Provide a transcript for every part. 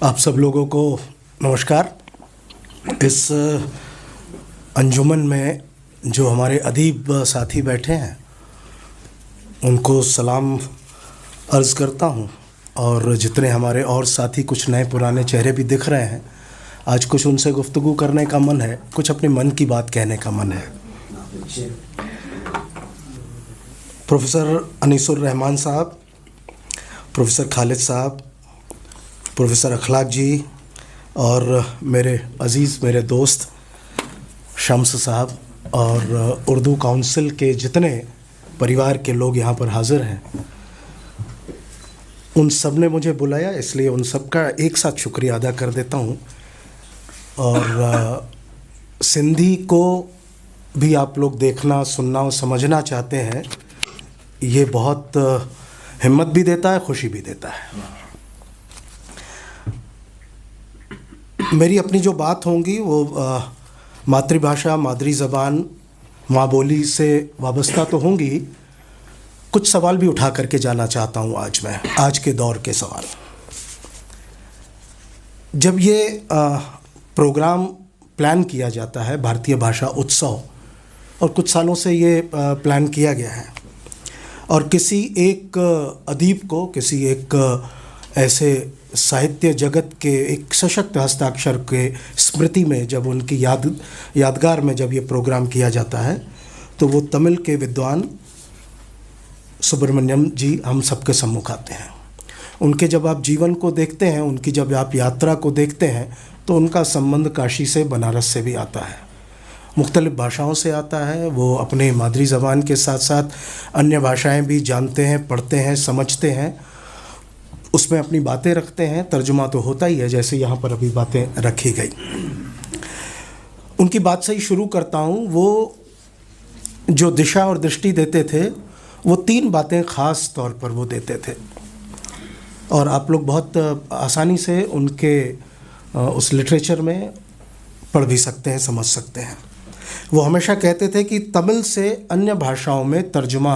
आप सब लोगों को नमस्कार। इस अंजुमन में जो हमारे अदीब साथी बैठे हैं उनको सलाम अर्ज़ करता हूँ, और जितने हमारे और साथी कुछ नए पुराने चेहरे भी दिख रहे हैं, आज कुछ उनसे गुफ्तगू करने का मन है, कुछ अपने मन की बात कहने का मन है। प्रोफेसर अनीसुर रहमान साहब, प्रोफेसर खालिद साहब, प्रोफेसर अखलाक जी और मेरे अज़ीज़ मेरे दोस्त शम्स साहब और उर्दू काउंसिल के जितने परिवार के लोग यहाँ पर हाज़िर हैं, उन सब ने मुझे बुलाया, इसलिए उन सब का एक साथ शुक्रिया अदा कर देता हूँ। और सिंधी को भी आप लोग देखना, सुनना और समझना चाहते हैं, ये बहुत हिम्मत भी देता है, खुशी भी देता है। मेरी अपनी जो बात होंगी वो मातृभाषा, मादरी ज़बान, माँ बोली से वाबस्ता तो होंगी। कुछ सवाल भी उठा करके जाना चाहता हूँ आज मैं, आज के दौर के सवाल। जब ये प्रोग्राम प्लान किया जाता है, भारतीय भाषा उत्सव, और कुछ सालों से ये प्लान किया गया है, और किसी एक अदीब को, किसी एक ऐसे साहित्य जगत के एक सशक्त हस्ताक्षर के स्मृति में जब उनकी यादगार में जब ये प्रोग्राम किया जाता है, तो वो तमिल के विद्वान सुब्रमण्यम जी हम सबके सम्मुख आते हैं। उनके जब आप जीवन को देखते हैं, उनकी जब आप यात्रा को देखते हैं, तो उनका संबंध काशी से, बनारस से भी आता है, मुख्तलिफ़ भाषाओं से आता है। वो अपने मादरी ज़बान के साथ साथ अन्य भाषाएं भी जानते हैं, पढ़ते हैं, समझते हैं, उसमें अपनी बातें रखते हैं। तर्जुमा तो होता ही है, जैसे यहाँ पर अभी बातें रखी गई। उनकी बात से ही शुरू करता हूँ। वो जो दिशा और दृष्टि देते थे, वो 3 बातें ख़ास तौर पर वो देते थे, और आप लोग बहुत आसानी से उनके उस लिटरेचर में पढ़ भी सकते हैं, समझ सकते हैं। वो हमेशा कहते थे कि तमिल से अन्य भाषाओं में तर्जुमा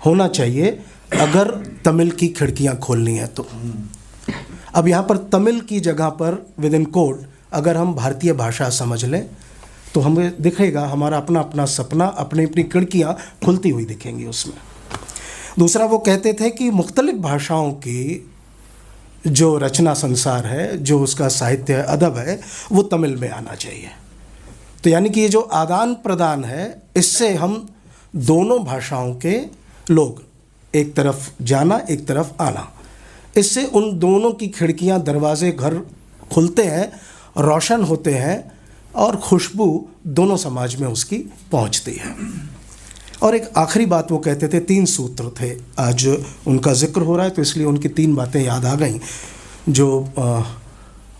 होना चाहिए अगर तमिल की खिड़कियां खोलनी है तो। अब यहाँ पर तमिल की जगह पर विद इन कोड अगर हम भारतीय भाषा समझ लें, तो हमें दिखेगा हमारा अपना अपना सपना, अपनी अपनी खिड़कियाँ खुलती हुई दिखेंगी उसमें। दूसरा, वो कहते थे कि मुख्तलिफ़ भाषाओं की जो रचना संसार है, जो उसका साहित्य अदब है, वो तमिल में आना चाहिए। तो यानी कि ये जो आदान प्रदान है, इससे हम दोनों भाषाओं के लोग, एक तरफ जाना, एक तरफ आना, इससे उन दोनों की खिड़कियां, दरवाजे, घर खुलते हैं, रोशन होते हैं, और खुशबू दोनों समाज में उसकी पहुंचती है। और एक आखिरी बात वो कहते थे, 3 सूत्र थे, आज उनका जिक्र हो रहा है तो इसलिए उनकी 3 बातें याद आ गई, जो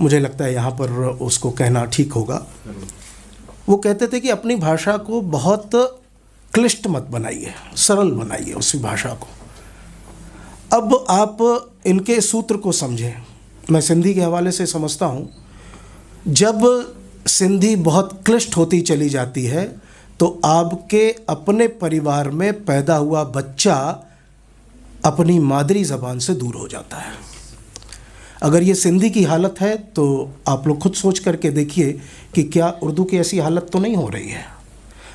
मुझे लगता है यहाँ पर उसको कहना ठीक होगा। वो कहते थे कि अपनी भाषा को बहुत क्लिष्ट मत बनाइए, सरल बनाइए उसी भाषा को। अब आप इनके सूत्र को समझें। मैं सिंधी के हवाले से समझता हूँ, जब सिंधी बहुत क्लिष्ट होती चली जाती है, तो आपके अपने परिवार में पैदा हुआ बच्चा अपनी मादरी ज़बान से दूर हो जाता है। अगर ये सिंधी की हालत है, तो आप लोग खुद सोच करके देखिए कि क्या उर्दू की ऐसी हालत तो नहीं हो रही है।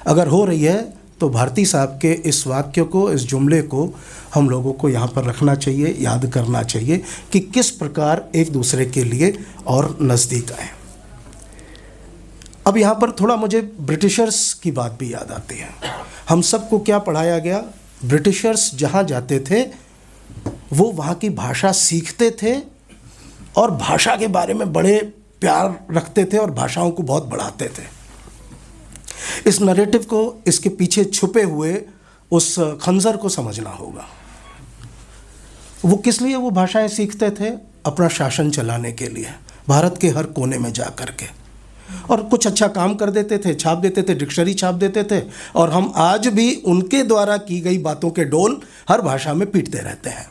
अगर हो रही है, तो भारती साहब के इस वाक्य को, इस जुमले को हम लोगों को यहाँ पर रखना चाहिए, याद करना चाहिए कि किस प्रकार एक दूसरे के लिए और नज़दीक आए। अब यहाँ पर थोड़ा मुझे ब्रिटिशर्स की बात भी याद आती है। हम सबको क्या पढ़ाया गया? ब्रिटिशर्स जहाँ जाते थे, वो वहाँ की भाषा सीखते थे और भाषा के बारे में बड़े प्यार रखते थे और भाषाओं को बहुत बढ़ाते थे। इस नरेटिव को, इसके पीछे छुपे हुए उस खंजर को समझना होगा। वो किस लिए वो भाषाएं सीखते थे? अपना शासन चलाने के लिए, भारत के हर कोने में जा कर के, और कुछ अच्छा काम कर देते थे, छाप देते थे, डिक्शनरी छाप देते थे, और हम आज भी उनके द्वारा की गई बातों के डोल हर भाषा में पीटते रहते हैं।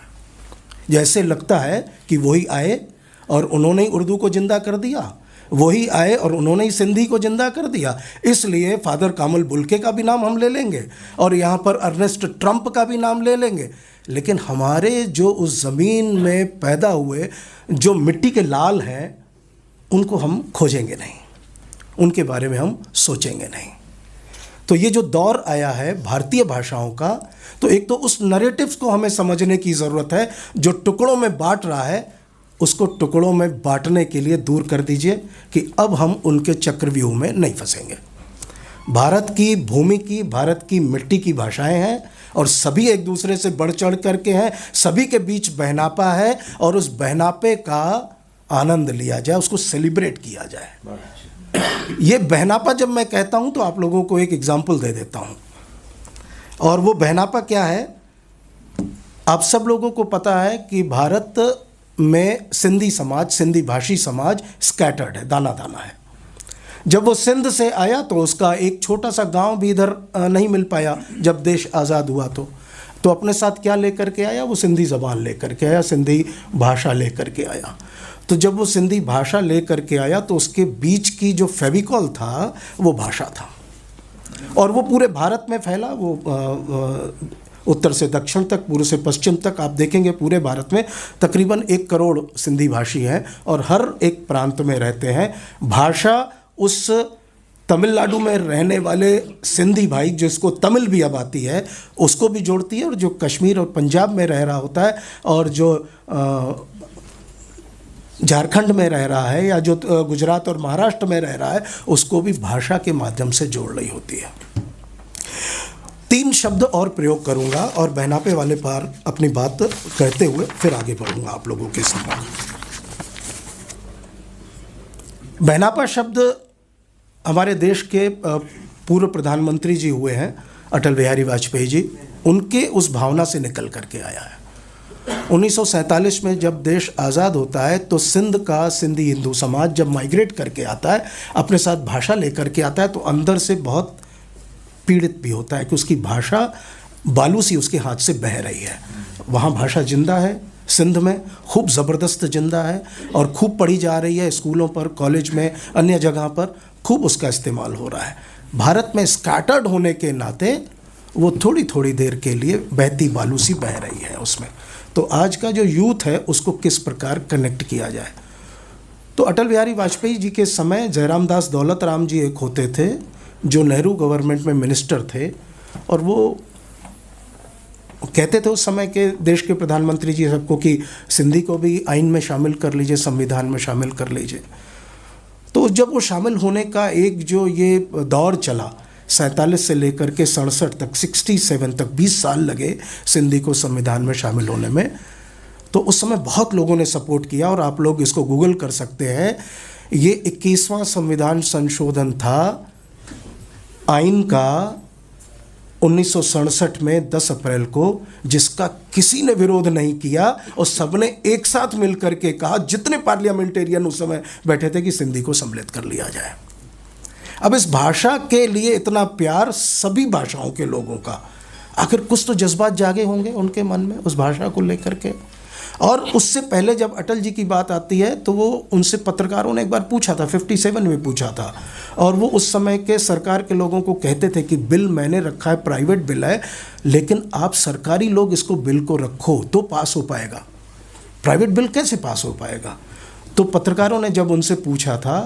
जैसे लगता है कि वही आए और उन्होंने ही उर्दू को जिंदा कर दिया, वही आए और उन्होंने ही सिंधी को जिंदा कर दिया। इसलिए फादर कामल बुल्के का भी नाम हम ले लेंगे और यहाँ पर अर्नेस्ट ट्रंप का भी नाम ले लेंगे, लेकिन हमारे जो उस ज़मीन में पैदा हुए जो मिट्टी के लाल हैं, उनको हम खोजेंगे नहीं, उनके बारे में हम सोचेंगे नहीं। तो ये जो दौर आया है भारतीय भाषाओं का, तो एक तो उस नैरेटिव्स को हमें समझने की ज़रूरत है जो टुकड़ों में बांट रहा है, उसको टुकड़ों में बांटने के लिए दूर कर दीजिए कि अब हम उनके चक्रव्यूह में नहीं फंसेंगे। भारत की भूमि की, भारत की मिट्टी की भाषाएं हैं और सभी एक दूसरे से बढ़ चढ़ करके हैं, सभी के बीच बहनापा है और उस बहनापे का आनंद लिया जाए, उसको सेलिब्रेट किया जाए। ये बहनापा जब मैं कहता हूँ तो आप लोगों को एक एग्जाम्पल दे देता हूँ, और वो बहनापा क्या है। आप सब लोगों को पता है कि भारत में सिंधी समाज, सिंधी भाषी समाज स्कैटर्ड है, दाना दाना है। जब वो सिंध से आया तो उसका एक छोटा सा गांव भी इधर नहीं मिल पाया जब देश आज़ाद हुआ। तो अपने साथ क्या लेकर के आया, वो सिंधी ज़बान लेकर के आया, सिंधी भाषा लेकर के आया। तो जब वो सिंधी भाषा लेकर के आया तो उसके बीच की जो फेविकॉल था वो भाषा था, और वो पूरे भारत में फैला। वो उत्तर से दक्षिण तक, पूर्व से पश्चिम तक आप देखेंगे पूरे भारत में तकरीबन 1 करोड़ सिंधी भाषी हैं और हर एक प्रांत में रहते हैं। भाषा उस तमिलनाडु में रहने वाले सिंधी भाई जिसको तमिल भी अब आती है उसको भी जोड़ती है, और जो कश्मीर और पंजाब में रह रहा होता है और जो झारखंड में रह रहा है या जो गुजरात और महाराष्ट्र में रह रहा है उसको भी भाषा के माध्यम से जोड़ रही होती है। 3 शब्द और प्रयोग करूंगा और बहनापे वाले पर अपनी बात कहते हुए फिर आगे बढ़ूंगा आप लोगों के सामने। बहनापा शब्द हमारे देश के पूर्व प्रधानमंत्री जी हुए हैं अटल बिहारी वाजपेयी जी, उनके उस भावना से निकल करके आया है। 1947 में जब देश आज़ाद होता है तो सिंध का सिंधी हिंदू समाज जब माइग्रेट करके आता है, अपने साथ भाषा लेकर के आता है, तो अंदर से बहुत पीड़ित भी होता है कि उसकी भाषा बालू सी उसके हाथ से बह रही है। वहाँ भाषा जिंदा है, सिंध में खूब ज़बरदस्त जिंदा है और खूब पढ़ी जा रही है, स्कूलों पर, कॉलेज में, अन्य जगह पर खूब उसका इस्तेमाल हो रहा है। भारत में स्कैटर्ड होने के नाते वो थोड़ी थोड़ी देर के लिए बहती बालू सी बह रही है उसमें। तो आज का जो यूथ है उसको किस प्रकार कनेक्ट किया जाए। तो अटल बिहारी वाजपेयी जी के समय जयराम दास दौलत राम जी एक होते थे जो नेहरू गवर्नमेंट में मिनिस्टर थे, और वो कहते थे उस समय के देश के प्रधानमंत्री जी सबको कि सिंधी को भी आइन में शामिल कर लीजिए, संविधान में शामिल कर लीजिए। तो जब वो शामिल होने का एक जो ये दौर चला 47 से लेकर के 67 तक, 67 तक 20 साल लगे सिंधी को संविधान में शामिल होने में, तो उस समय बहुत लोगों ने सपोर्ट किया। और आप लोग इसको गूगल कर सकते हैं, ये 21वां संविधान संशोधन था आइन का 1967 में 10 अप्रैल को, जिसका किसी ने विरोध नहीं किया और सबने एक साथ मिलकर के कहा, जितने पार्लियामेंटेरियन उस समय बैठे थे, कि सिंधी को सम्मिलित कर लिया जाए। अब इस भाषा के लिए इतना प्यार सभी भाषाओं के लोगों का, आखिर कुछ तो जज्बात जागे होंगे उनके मन में उस भाषा को लेकर के। और उससे पहले जब अटल जी की बात आती है तो वो उनसे पत्रकारों ने एक बार पूछा था, 57 में पूछा था, और वो उस समय के सरकार के लोगों को कहते थे कि बिल मैंने रखा है, प्राइवेट बिल है, लेकिन आप सरकारी लोग इसको बिल को रखो तो पास हो पाएगा, प्राइवेट बिल कैसे पास हो पाएगा। तो पत्रकारों ने जब उनसे पूछा था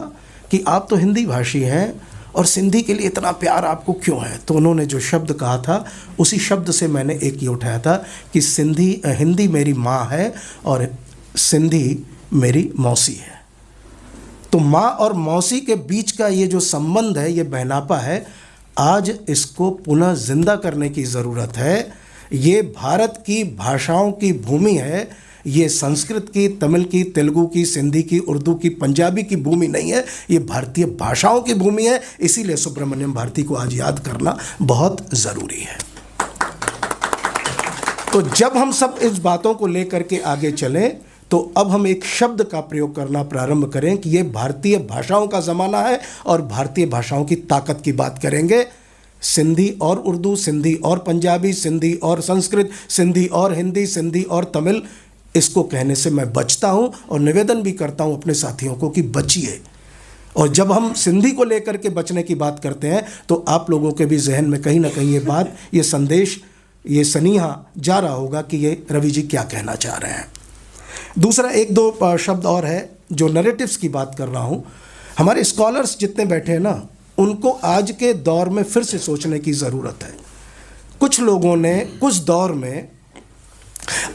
कि आप तो हिंदी भाषी हैं और सिंधी के लिए इतना प्यार आपको क्यों है, तो उन्होंने जो शब्द कहा था उसी शब्द से मैंने एक ये उठाया था कि हिंदी मेरी माँ है और सिंधी मेरी मौसी है। तो माँ और मौसी के बीच का ये जो संबंध है, ये बहनापा है, आज इसको पुनः जिंदा करने की ज़रूरत है। ये भारत की भाषाओं की भूमि है, ये संस्कृत की, तमिल की, तेलुगु की, सिंधी की, उर्दू की, पंजाबी की भूमि नहीं है, ये भारतीय भाषाओं की भूमि है। इसीलिए सुब्रमण्यम भारती को आज याद करना बहुत ज़रूरी है। तो जब हम सब इस बातों को लेकर के आगे चलें तो अब हम एक शब्द का प्रयोग करना प्रारंभ करें कि ये भारतीय भाषाओं का ज़माना है और भारतीय भाषाओं की ताकत की बात करेंगे। सिंधी और उर्दू, सिंधी और पंजाबी, सिंधी और संस्कृत, सिंधी और हिंदी, सिंधी और तमिल, इसको कहने से मैं बचता हूं और निवेदन भी करता हूं अपने साथियों को कि बचिए। और जब हम सिंधी को लेकर के बचने की बात करते हैं तो आप लोगों के भी जहन में कहीं ना कहीं ये बात, ये संदेश, ये सनीहा जा रहा होगा कि ये रवि जी क्या कहना चाह रहे हैं। दूसरा 1-2 शब्द और है जो नरेटिव्स की बात कर रहा हूँ, हमारे स्कॉलर्स जितने बैठे हैं ना, उनको आज के दौर में फिर से सोचने की ज़रूरत है। कुछ लोगों ने कुछ दौर में,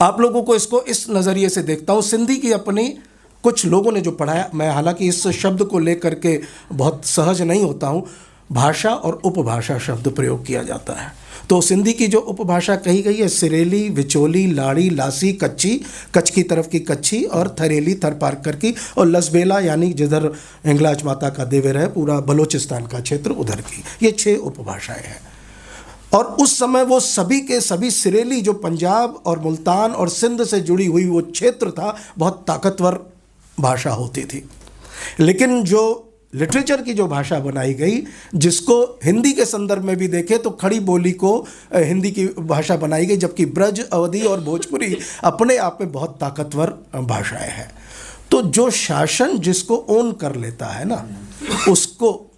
आप लोगों को इसको इस नज़रिए से देखता हूँ, सिंधी की अपनी कुछ लोगों ने जो पढ़ाया, मैं हालांकि इस शब्द को लेकर के बहुत सहज नहीं होता हूँ, भाषा और उपभाषा शब्द प्रयोग किया जाता है। तो सिंधी की जो उपभाषा कही गई है, सिरेली, विचोली, लाड़ी, लासी, कच्ची, कच्छ की तरफ की कच्ची, और थरेली थर पारकर की, और लसबेला यानी जिधर हिंगलाज माता का देवर है, पूरा बलोचिस्तान का क्षेत्र उधर की। ये 6 उपभाषाएं हैं। और उस समय वो सभी के सभी, सिरेली जो पंजाब और मुल्तान और सिंध से जुड़ी हुई वो क्षेत्र था, बहुत ताकतवर भाषा होती थी। लेकिन जो लिटरेचर की जो भाषा बनाई गई, जिसको हिंदी के संदर्भ में भी देखें तो खड़ी बोली को हिंदी की भाषा बनाई गई, जबकि ब्रज, अवधी और भोजपुरी अपने आप में बहुत ताकतवर भाषाएं हैं। तो जो शासन जिसको ओन कर लेता है ना, उसको,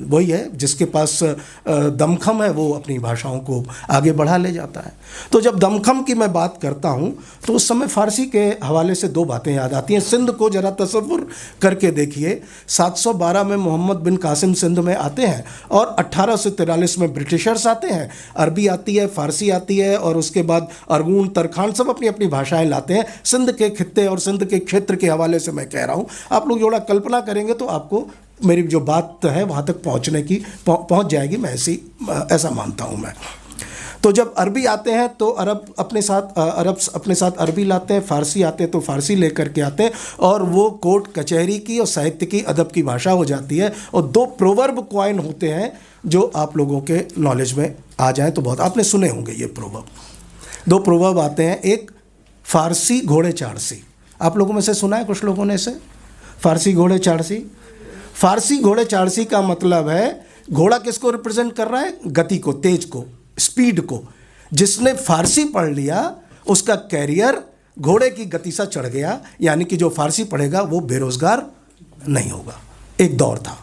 वही है जिसके पास दमखम है, वो अपनी भाषाओं को आगे बढ़ा ले जाता है। तो जब दमखम की मैं बात करता हूँ तो उस समय फ़ारसी के हवाले से 2 बातें याद आती हैं। सिंध को ज़रा तसव्वुर करके देखिए, 712 में मोहम्मद बिन कासिम सिंध में आते हैं और 1843 में ब्रिटिशर्स आते हैं। अरबी आती है, फ़ारसी आती है, और उसके बाद अरगून, तरखान सब अपनी अपनी भाषाएँ लाते हैं। सिंध के खित्ते और सिंध के क्षेत्र के हवाले से मैं कह रहा हूँ। आप लोग थोड़ा कल्पना करेंगे तो आपको मेरी जो बात है वहाँ तक पहुँच जाएगी, मैं ऐसा मानता हूँ मैं। तो जब अरबी आते हैं तो अरब अपने साथ अरबी लाते हैं, फ़ारसी आते हैं तो फ़ारसी लेकर के आते हैं, और वो कोर्ट कचहरी की और साहित्य की, अदब की भाषा हो जाती है। और 2 प्रोवर्ब क्वाइन होते हैं जो आप लोगों के नॉलेज में आ जाएँ तो बहुत, आपने सुने होंगे ये प्रोवर्ब। 2 प्रोवर्ब आते हैं, एक फ़ारसी घोड़े चारसी, आप लोगों में से सुना है कुछ लोगों ने इसे, फ़ारसी घोड़े चारसी। फ़ारसी घोड़े चारसी का मतलब है, घोड़ा किसको रिप्रेजेंट कर रहा है? गति को, तेज को, स्पीड को। जिसने फ़ारसी पढ़ लिया उसका कैरियर घोड़े की गति से चढ़ गया, यानी कि जो फ़ारसी पढ़ेगा वो बेरोज़गार नहीं होगा। एक दौर था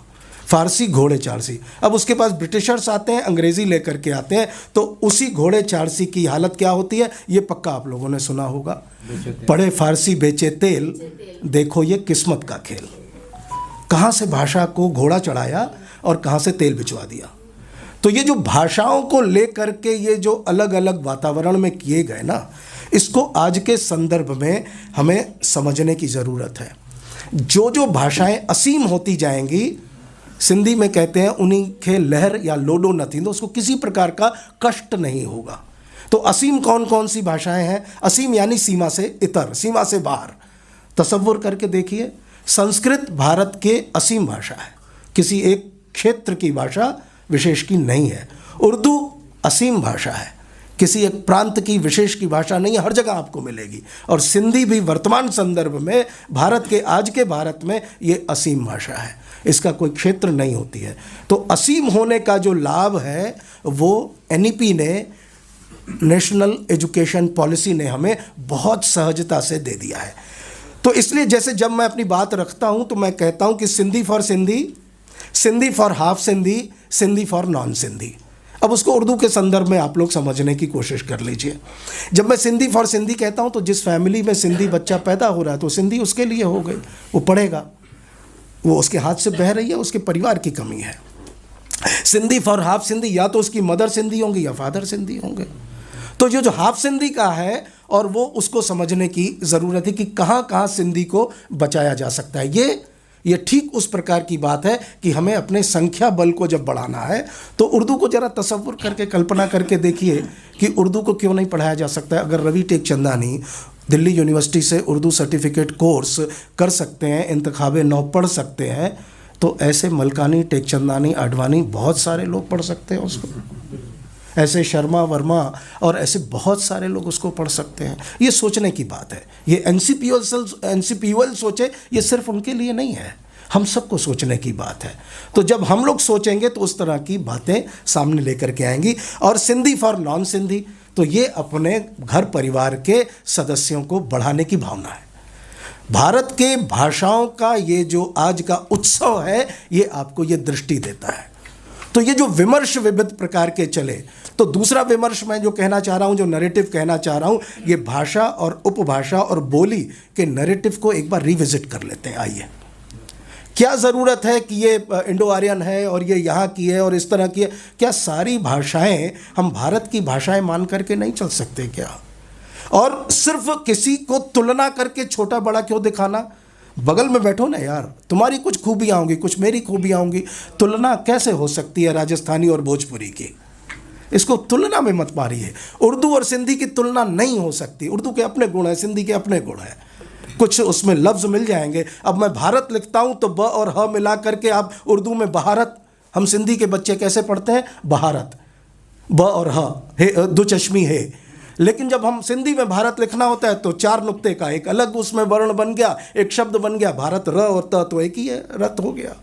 फ़ारसी घोड़े चारसी। अब उसके पास ब्रिटिशर्स आते हैं, अंग्रेज़ी लेकर के आते हैं, तो उसी घोड़े चारसी की हालत क्या होती है, ये पक्का आप लोगों ने सुना होगा, पढ़े फ़ारसी बेचे तेल, देखो ये किस्मत का खेल। कहाँ से भाषा को घोड़ा चढ़ाया और कहाँ से तेल बिचवा दिया। तो ये जो भाषाओं को लेकर के ये जो अलग अलग वातावरण में किए गए ना, इसको आज के संदर्भ में हमें समझने की ज़रूरत है। जो भाषाएं असीम होती जाएंगी, सिंधी में कहते हैं उन्हीं के लहर या लोडो न थींदो, उसको किसी प्रकार का कष्ट नहीं होगा। तो असीम कौन कौन सी भाषाएं हैं? असीम यानी सीमा से इतर, सीमा से बाहर। तसव्वुर करके देखिए, संस्कृत भारत के असीम भाषा है, किसी एक क्षेत्र की भाषा विशेष की नहीं है। उर्दू असीम भाषा है, किसी एक प्रांत की विशेष की भाषा नहीं है, हर जगह आपको मिलेगी। और सिंधी भी वर्तमान संदर्भ में भारत के, आज के भारत में ये असीम भाषा है, इसका कोई क्षेत्र नहीं होती है। तो असीम होने का जो लाभ है वो NEP ने, नेशनल एजुकेशन पॉलिसी ने हमें बहुत सहजता से दे दिया है। तो इसलिए जैसे जब मैं अपनी बात रखता हूं तो मैं कहता हूं कि Sindhi for Sindhi, Sindhi for half Sindhi, Sindhi for non Sindhi. अब उसको उर्दू के संदर्भ में आप लोग समझने की कोशिश कर लीजिए। जब मैं सिंधी फॉर सिंधी कहता हूं तो जिस फैमिली में सिंधी बच्चा पैदा हो रहा है तो सिंधी उसके लिए हो गई, वो पढ़ेगा, वो उसके हाथ से बह रही है, उसके परिवार की कमी है। सिंधी फॉर हाफ सिंधी, या तो उसकी मदर सिंधी होंगी या फादर सिंधी होंगे। तो जो हाफ सिंधी का है, और वो उसको समझने की ज़रूरत है कि कहाँ कहाँ सिंधी को बचाया जा सकता है। ये ठीक उस प्रकार की बात है कि हमें अपने संख्या बल को जब बढ़ाना है तो उर्दू को ज़रा तसव्वुर करके, कल्पना करके देखिए कि उर्दू को क्यों नहीं पढ़ाया जा सकता है। अगर रवि टेकचंदानी दिल्ली यूनिवर्सिटी से उर्दू सर्टिफिकेट कोर्स कर सकते हैं, इंतखाबे 9 पढ़ सकते हैं, तो ऐसे मलकानी, टेकचंदानी, आडवाणी बहुत सारे लोग पढ़ सकते हैं उसको, ऐसे शर्मा वर्मा और ऐसे बहुत सारे लोग उसको पढ़ सकते हैं। ये सोचने की बात है। ये NCPUL सोचे, ये सिर्फ उनके लिए नहीं है, हम सबको सोचने की बात है। तो जब हम लोग सोचेंगे तो उस तरह की बातें सामने लेकर के आएंगी। और सिंधी फॉर नॉन सिंधी, तो ये अपने घर परिवार के सदस्यों को बढ़ाने की भावना है। भारत के भाषाओं का ये जो आज का उत्सव है, ये आपको ये दृष्टि देता है। तो ये जो विमर्श विविध प्रकार के चले, तो दूसरा विमर्श मैं जो कहना चाह रहा हूँ, जो नैरेटिव कहना चाह रहा हूँ, ये भाषा और उपभाषा और बोली के नैरेटिव को एक बार रिविजिट कर लेते हैं। आइए, क्या ज़रूरत है कि ये इंडो आर्यन है और ये यहाँ की है और इस तरह की है? क्या सारी भाषाएं हम भारत की भाषाएं मान करके नहीं चल सकते क्या? और सिर्फ किसी को तुलना करके छोटा बड़ा क्यों दिखाना? बगल में बैठो ना यार, तुम्हारी कुछ खूबियाँ होंगी, कुछ मेरी खूबियाँ होंगी, तुलना कैसे हो सकती है राजस्थानी और भोजपुरी की? इसको तुलना में मत मारिए। उर्दू और सिंधी की तुलना नहीं हो सकती। उर्दू के अपने गुण हैं, सिंधी के अपने गुण हैं, कुछ उसमें लफ्ज़ मिल जाएंगे। अब मैं भारत लिखता हूँ तो ब और ह मिला करके आप उर्दू में बहारत, हम सिंधी के बच्चे कैसे पढ़ते हैं? बहारत, ब और ह, हे दो चश्मी है। लेकिन जब हम सिंधी में भारत लिखना होता है तो 4 नुक्ते का एक अलग उसमें वर्ण बन गया, एक शब्द बन गया। भारत र और त तो एक ही है, रत हो गया।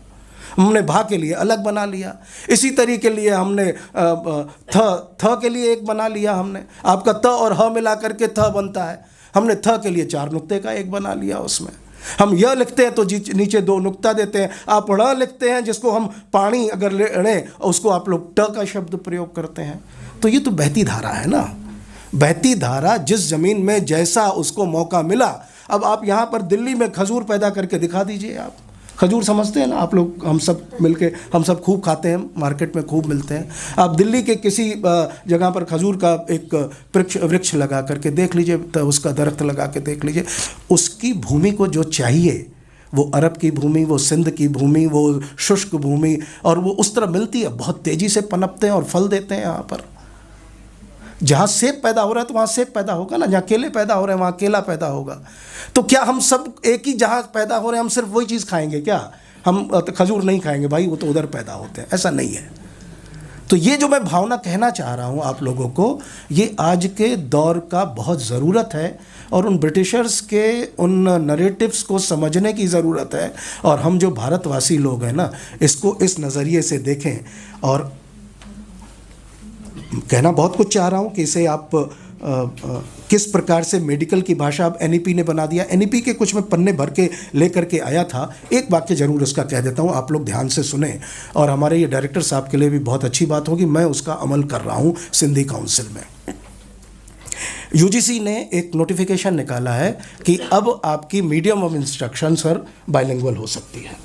हमने भा के लिए अलग बना लिया। इसी तरीके लिए हमने थ के लिए एक बना लिया हमने। आपका त और ह मिला करके थ बनता है, हमने थ के लिए 4 नुक्ते का एक बना लिया। उसमें हम यह लिखते हैं तो नीचे 2 नुक्ता देते हैं। आप ण लिखते हैं जिसको हम पानी अगर लें, उसको आप लोग ट का शब्द प्रयोग करते हैं। तो ये तो बहती धारा है ना, बहती धारा। जिस ज़मीन में जैसा उसको मौका मिला। अब आप यहाँ पर दिल्ली में खजूर पैदा करके दिखा दीजिए। आप खजूर समझते हैं ना आप लोग, हम सब मिलके हम सब खूब खाते हैं, मार्केट में खूब मिलते हैं। आप दिल्ली के किसी जगह पर खजूर का एक वृक्ष लगा करके देख लीजिए, तो उसका दरख्त लगा के देख लीजिए। उसकी भूमि को जो चाहिए, वो अरब की भूमि, वो सिंध की भूमि, वो शुष्क भूमि, और वो उस तरह मिलती है। बहुत तेज़ी से पनपते हैं और फल देते हैं। यहाँ पर जहाँ सेब पैदा हो रहा है तो वहाँ सेब पैदा होगा ना, जहाँ केले पैदा हो रहे हैं वहाँ केला पैदा होगा। तो क्या हम सब एक ही जहाँ पैदा हो रहे हैं हम सिर्फ वही चीज़ खाएंगे क्या? हम खजूर नहीं खाएंगे भाई, वो तो उधर पैदा होते हैं, ऐसा नहीं है। तो ये जो मैं भावना कहना चाह रहा हूँ आप लोगों को, ये आज के दौर का बहुत ज़रूरत है और उन ब्रिटिशर्स के उन नरेटिव्स को समझने की ज़रूरत है। और हम जो भारतवासी लोग हैं ना, इसको इस नज़रिए से देखें। और कहना बहुत कुछ चाह रहा हूँ कि इसे आप किस प्रकार से मेडिकल की भाषा अब एनईपी ने बना दिया। एनईपी के कुछ मैं पन्ने भर के लेकर के आया था, एक वाक्य ज़रूर उसका कह देता हूँ, आप लोग ध्यान से सुने। और हमारे ये डायरेक्टर साहब के लिए भी बहुत अच्छी बात होगी, मैं उसका अमल कर रहा हूँ सिंधी काउंसिल में। यूजीसी ने एक नोटिफिकेशन निकाला है कि अब आपकी medium of instruction sir bilingual हो सकती है।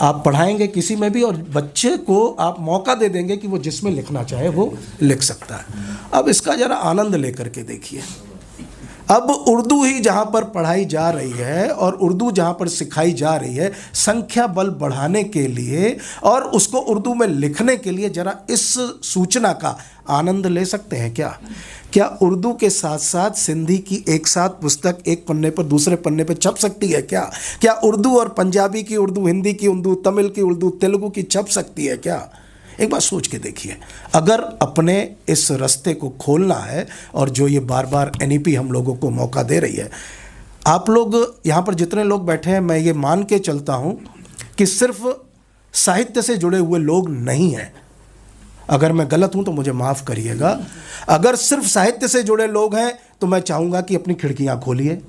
आप पढ़ाएंगे किसी में भी और बच्चे को आप मौका दे देंगे कि वो जिसमें लिखना चाहे वो लिख सकता है। अब इसका ज़रा आनंद लेकर के देखिए। अब उर्दू ही जहाँ पर पढ़ाई जा रही है और उर्दू जहाँ पर सिखाई जा रही है, संख्या बल बढ़ाने के लिए और उसको उर्दू में लिखने के लिए ज़रा इस सूचना का आनंद ले सकते हैं क्या? क्या उर्दू के साथ साथ सिंधी की एक साथ पुस्तक एक पन्ने पर दूसरे पन्ने पर छप सकती है क्या? क्या उर्दू और पंजाबी की उर्दू, हिंदी की उर्दू, तमिल की उर्दू, तेलुगु की छप सकती है क्या? एक बार सोच के देखिए। अगर अपने इस रास्ते को खोलना है और जो ये बार बार एनईपी हम लोगों को मौका दे रही है, आप लोग यहाँ पर जितने लोग बैठे हैं, मैं ये मान के चलता हूँ कि सिर्फ साहित्य से जुड़े हुए लोग नहीं हैं। अगर मैं गलत हूं तो मुझे माफ़ करिएगा। अगर सिर्फ साहित्य से जुड़े लोग हैं तो मैं चाहूँगा कि अपनी खिड़कियां खोलिए।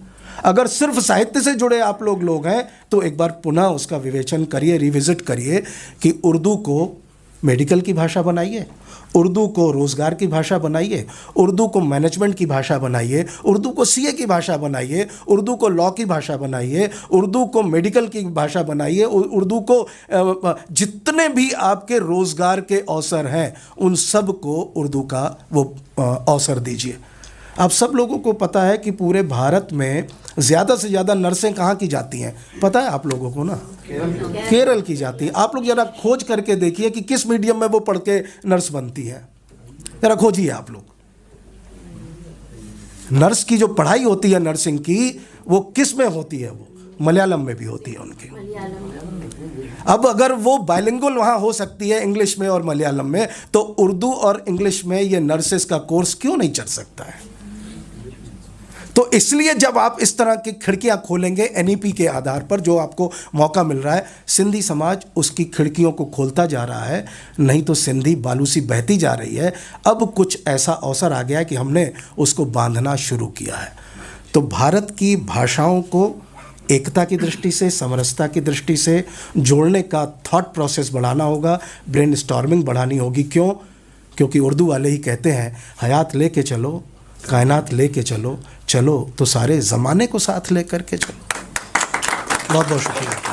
अगर सिर्फ साहित्य से जुड़े आप लोग हैं तो एक बार पुनः उसका विवेचन करिए, रिविजिट करिए कि उर्दू को मेडिकल की भाषा बनाइए, उर्दू को रोज़गार की भाषा बनाइए, उर्दू को मैनेजमेंट की भाषा बनाइए, उर्दू को सीए की भाषा बनाइए, उर्दू को लॉ की भाषा बनाइए, उर्दू को मेडिकल की भाषा बनाइए, उर्दू को जितने भी आपके रोज़गार के अवसर हैं उन सब को उर्दू का वो अवसर दीजिए। आप सब लोगों को पता है कि पूरे भारत में ज़्यादा से ज़्यादा नर्सें कहाँ की जाती हैं, पता है आप लोगों को ना? केरल की जाती है। आप लोग ज़रा खोज करके देखिए कि किस मीडियम में वो पढ़ के नर्स बनती है, ज़रा खोजिए आप लोग। नर्स की जो पढ़ाई होती है नर्सिंग की, वो किस में होती है? वो मलयालम में भी होती है उनकी। अब अगर वो बाइलिंगुअल वहाँ हो सकती है इंग्लिश में और मलयालम में, तो उर्दू और इंग्लिश में ये नर्सेस का कोर्स क्यों नहीं चल सकता है? तो इसलिए जब आप इस तरह की खिड़कियां खोलेंगे एनईपी के आधार पर, जो आपको मौका मिल रहा है, सिंधी समाज उसकी खिड़कियों को खोलता जा रहा है। नहीं तो सिंधी बालू सी बहती जा रही है। अब कुछ ऐसा अवसर आ गया है कि हमने उसको बांधना शुरू किया है। तो भारत की भाषाओं को एकता की दृष्टि से, समरसता की दृष्टि से जोड़ने का थॉट प्रोसेस बढ़ाना होगा, ब्रेन स्टॉर्मिंग बढ़ानी होगी। क्यों? क्योंकि उर्दू वाले ही कहते हैं हयात लेके चलो, कायनात लेके चलो, चलो तो सारे ज़माने को साथ ले करके चलो। बहुत बहुत शुक्रिया।